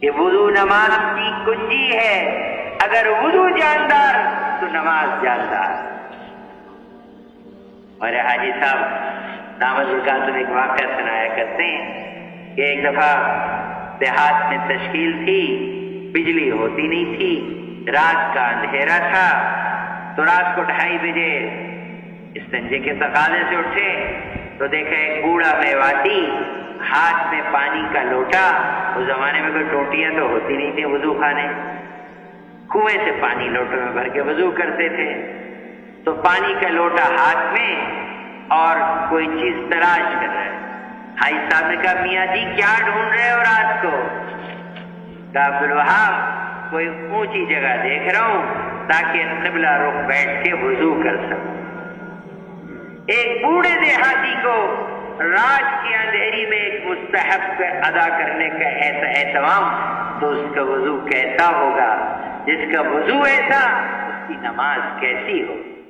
کہ وضو نماز کی کنجی ہے، اگر وضو جاندار تو نماز جاندار۔ اور حاجی صاحب دامت برکاتہ میں ایک واقعہ سنایا کرتے ہیں کہ ایک دفعہ دیہات میں تشکیل تھی، بجلی ہوتی نہیں تھی، رات کا اندھیرا تھا، تو رات کو 2:30 بجے استنجے کے تقاضے سے اٹھے تو دیکھا ایک بوڑھا میواتی ہاتھ میں پانی کا لوٹا، اس زمانے میں کوئی ٹوٹیاں تو ہوتی نہیں تھی وضو خانے، کنویں سے پانی لوٹوں میں بھر کے وضو کرتے تھے، تو پانی کا لوٹا ہاتھ میں اور کوئی چیز تلاش کر رہے ہیں۔ حاجی صاحب نے کہا میاں جی کیا ڈھونڈ رہے ہو رات کو؟ کہا عبدالوہاب کوئی اونچی جگہ دیکھ رہا ہوں تاکہ قبلہ رخ بیٹھ کے وضو کر سکوں۔ ایک بوڑھے دیہاتی کو رات کی اندھیری میں ایک مستحب ادا کرنے کا ایسا اہتمام، تو اس کا وضو کیسا ہوگا؟ جس کا وضو ایسا اس کی نماز کیسی ہوگی؟